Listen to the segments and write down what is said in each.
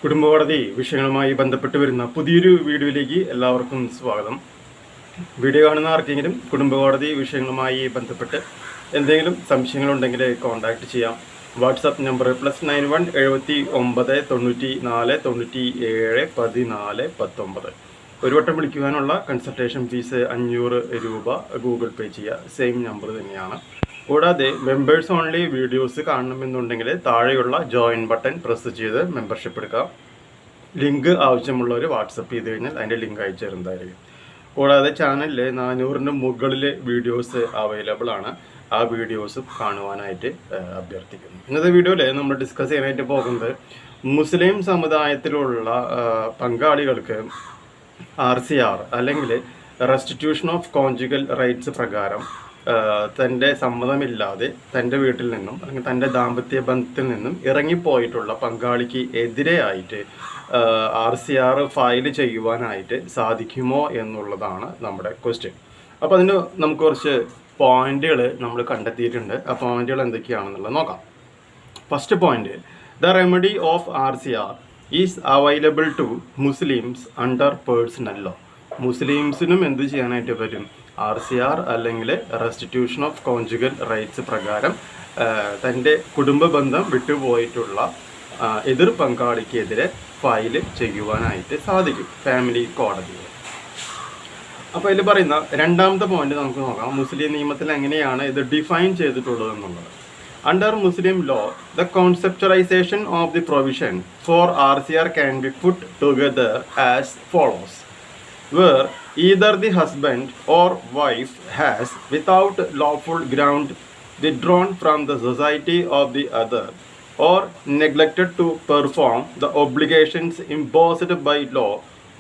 കുടുംബകോടതി വിഷയങ്ങളുമായി ബന്ധപ്പെട്ട് വരുന്ന പുതിയൊരു വീഡിയോയിലേക്ക് എല്ലാവർക്കും സ്വാഗതം. വീഡിയോ കാണുന്ന ആർക്കെങ്കിലും കുടുംബകോടതി വിഷയങ്ങളുമായി ബന്ധപ്പെട്ട് എന്തെങ്കിലും സംശയങ്ങളുണ്ടെങ്കിൽ കോൺടാക്റ്റ് ചെയ്യാം. WhatsApp number +91 79 94 97 14 19. ഒരു വട്ടം വിളിക്കുവാനുള്ള കൺസൾട്ടേഷൻ ഫീസ് 500 രൂപ ഗൂഗിൾ പേ ചെയ്യുക. സെയിം നമ്പർ തന്നെയാണ്. കൂടാതെ മെമ്പേഴ്സ് ഓൺലി വീഡിയോസ് കാണണമെന്നുണ്ടെങ്കിൽ താഴെയുള്ള ജോയിൻ ബട്ടൺ പ്രസ് ചെയ്ത് മെമ്പർഷിപ്പ് എടുക്കാം. ലിങ്ക് ആവശ്യമുള്ളവർ വാട്സപ്പ് ചെയ്ത് കഴിഞ്ഞാൽ അതിൻ്റെ ലിങ്ക് അയച്ചു തരുന്നതായിരിക്കും. കൂടാതെ ചാനലിൽ 400-ന് മുകളിൽ വീഡിയോസ് അവൈലബിൾ ആണ്. ആ വീഡിയോസ് കാണുവാനായിട്ട് അഭ്യർത്ഥിക്കുന്നു. ഇന്നത്തെ വീഡിയോയിൽ നമ്മൾ ഡിസ്കസ് ചെയ്യാനായിട്ട് പോകുന്നത് മുസ്ലിം സമുദായത്തിലുള്ള പങ്കാളികൾക്ക് RCR അല്ലെങ്കിൽ റെസ്റ്റിറ്റ്യൂഷൻ ഓഫ് കോൺജുഗൽ റൈറ്റ്സ് പ്രകാരം തൻ്റെ സമ്മതമില്ലാതെ തൻ്റെ വീട്ടിൽ നിന്നും അല്ലെങ്കിൽ തൻ്റെ ദാമ്പത്യ ബന്ധത്തിൽ നിന്നും ഇറങ്ങിപ്പോയിട്ടുള്ള പങ്കാളിക്ക് എതിരെയായിട്ട് RCR ഫയൽ ചെയ്യുവാനായിട്ട് സാധിക്കുമോ എന്നുള്ളതാണ് നമ്മുടെ ക്വസ്റ്റ്യൻ. അപ്പോൾ അതിന് നമുക്ക് കുറച്ച് പോയിന്റുകൾ നമ്മൾ കണ്ടെത്തിയിട്ടുണ്ട്. ആ പോയിന്റുകൾ എന്തൊക്കെയാണെന്നുള്ളത് നോക്കാം. First point, the remedy of RCR is available to Muslims under personal law. മുസ്ലിംസിനും എന്ത് ചെയ്യാനായിട്ട് പറ്റും? RCR അല്ലെങ്കിൽ റെസ്റ്റിറ്റ്യൂഷൻ ഓഫ് കോൺജുഗൽ റൈറ്റ്സ് പ്രകാരം തൻ്റെ കുടുംബ ബന്ധം വിട്ടുപോയിട്ടുള്ള എതിർ പങ്കാളിക്കെതിരെ ഫയൽ ചെയ്യുവാനായിട്ട് സാധിക്കും ഫാമിലി കോടതിയിൽ. അപ്പോൾ ഇതിൽ പറയുന്ന രണ്ടാമത്തെ പോയിന്റ് നമുക്ക് നോക്കാം. മുസ്ലിം നിയമത്തിൽ എങ്ങനെയാണ് ഇത് ഡിഫൈൻ ചെയ്തിട്ടുള്ളത് എന്നുള്ളത്. Under Muslim law, the conceptualisation of the provision for RCR can be put together as follows, where either the husband or wife has, without lawful ground, withdrawn from the society of the other or neglected to perform the obligations imposed by law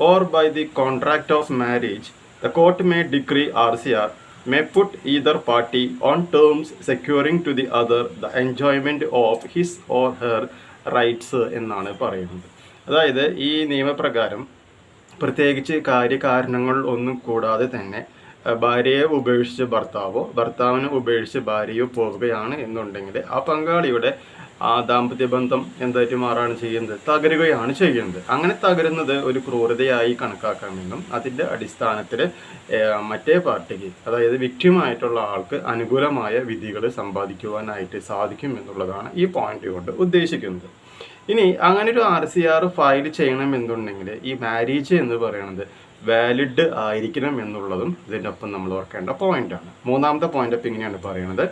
or by the contract of marriage, the court may decree RCR may put either party on terms securing to the other the enjoyment of his or her rights എന്നാണ് പറയുന്നത്. അതായത് ഈ നിയമപ്രകാരം പ്രത്യേകിച്ച് കാര്യകാരണങ്ങൾ ഒന്നും കൂടാതെ തന്നെ ഭാര്യയെ ഉപേക്ഷിച്ച് ഭർത്താവിനെ ഉപേക്ഷിച്ച് ഭാര്യയോ പോവുകയാണ് എന്നുണ്ടെങ്കിൽ ആ പങ്കാളിയുടെ ആ ദാമ്പത്യ ബന്ധം എന്തായിട്ട് മാറാണ് ചെയ്യുന്നത്? തകരുകയാണ് ചെയ്യുന്നത്. അങ്ങനെ തകരുന്നത് ഒരു ക്രൂരതയായി കണക്കാക്കാമെന്നും അതിൻ്റെ അടിസ്ഥാനത്തിൽ മറ്റേ പാർട്ടിക്ക്, അതായത് വിക്ടിമായിട്ടുള്ള ആൾക്ക് അനുകൂലമായ വിധികൾ സമ്പാദിക്കുവാനായിട്ട് സാധിക്കും എന്നുള്ളതാണ് ഈ പോയിന്റ് കൊണ്ട് ഉദ്ദേശിക്കുന്നത്. ഇനി അങ്ങനെ ഒരു RCR ഫയൽ ചെയ്യണമെന്നുണ്ടെങ്കിൽ ഈ മാരേജ് എന്ന് പറയുന്നത് വാലിഡ് ആയിരിക്കണം എന്നുള്ളതും ഇതിനൊപ്പം നമ്മൾ ഓർക്കേണ്ട പോയിന്റാണ്. മൂന്നാമത്തെ പോയിന്റ് അപ്പം ഇങ്ങനെയാണ് പറയുന്നത്,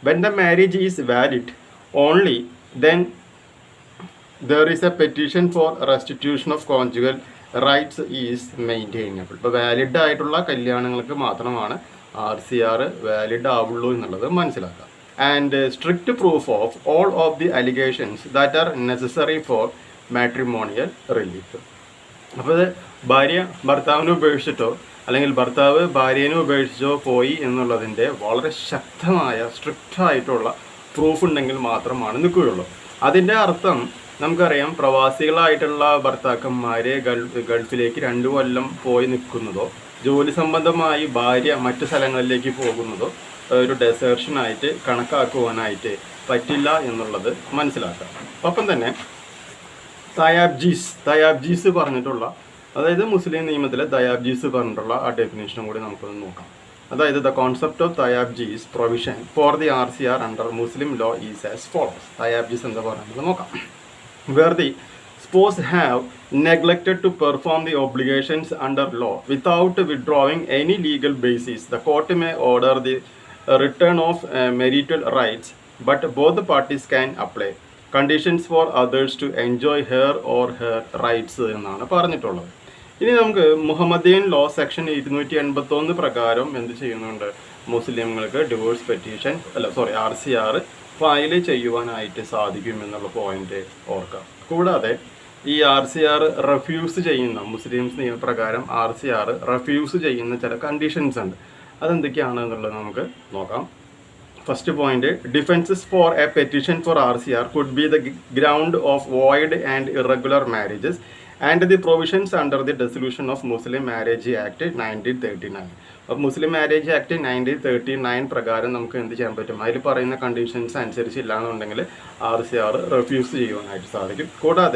when the marriage is valid only then there is a petition for restitution of conjugal rights is maintainable. ഇപ്പോൾ വാലിഡ് ആയിട്ടുള്ള കല്യാണങ്ങൾക്ക് മാത്രമാണ് RCR വാലിഡ് ആവുള്ളൂ എന്നുള്ളത് മനസ്സിലാക്കാം. And strict proof of all of the allegations that are necessary for matrimonial relief. അപ്പോൾ ഭാര്യ ഭർത്താവിനെ ഉപേക്ഷിച്ചിട്ടോ അല്ലെങ്കിൽ ഭർത്താവ് ഭാര്യനെ ഉപേക്ഷിച്ചോ പോയി എന്നുള്ളതിൻ്റെ വളരെ ശക്തമായ സ്ട്രിക്റ്റ് ആയിട്ടുള്ള പ്രൂഫ് ഉണ്ടെങ്കിൽ മാത്രമാണ് നിൽക്കുകയുള്ളൂ. അതിൻ്റെ അർത്ഥം നമുക്കറിയാം, പ്രവാസികളായിട്ടുള്ള ഭർത്താക്കന്മാർ ഗൾഫിലേക്ക് 2 കൊല്ലം പോയി നിൽക്കുന്നതോ ജോലി സംബന്ധമായി ഭാര്യ മറ്റു സ്ഥലങ്ങളിലേക്ക് പോകുന്നതോ ഒരു ഡെസേർഷനായിട്ട് കണക്കാക്കുവാനായിട്ട് പറ്റില്ല എന്നുള്ളത് മനസ്സിലാക്കാം. ഒപ്പം തന്നെ തയാബ്ജീസ് പറഞ്ഞിട്ടുള്ള, അതായത് മുസ്ലിം നിയമത്തിലെ തയാബ്ജീസ് പറഞ്ഞിട്ടുള്ള ആ ഡെഫിനേഷനും കൂടി നമുക്കൊന്ന് നോക്കാം. അതായത് the concept of Tyabji's provision for the RCR under Muslim law is as follows. Tyabji's എന്താ പറയുന്നത് നോക്കാം. Where the spouse have neglected to perform the obligations under law without withdrawing any legal basis, the court may order the return of marital rights, but both parties can apply conditions for others to enjoy her or her rights എന്നാണ് പറഞ്ഞിട്ടുള്ളത്. ഇനി നമുക്ക് മുഹമ്മദിയൻ law section 281 പ്രകാരം എന്ത് ചെയ്യുന്നുണ്ട്? മുസ്ലിങ്ങൾക്ക് divorce petition RCR file ചെയ്യുവാനായിട്ട് സാധിക്കും എന്നുള്ള പോയിന്റ് ഓർക്കാം. കൂടാതെ ഈ RCR റെഫ്യൂസ് ചെയ്യുന്ന, മുസ്ലിംസ് നിയമപ്രകാരം RCR റെഫ്യൂസ് ചെയ്യുന്ന ചില കണ്ടീഷൻസ് ഉണ്ട്. അതെന്തൊക്കെയാണ് എന്നുള്ളത് നമുക്ക് നോക്കാം. First point, defences for a petition for RCR could be the ground of void and irregular marriages and the provisions under the dissolution of Muslim marriage act 1939. അപ്പോൾ മുസ്ലിം marriage act 1939 പ്രകാരം നമുക്ക് എന്ത് ചെയ്യാൻ പറ്റും? അതിൽ പറയുന്ന കണ്ടീഷൻസ് അനുസരിച്ചില്ല എന്നുണ്ടെങ്കിൽ RCR റെഫ്യൂസ് ചെയ്യുവാനായിട്ട് സാധിക്കും. കൂടാതെ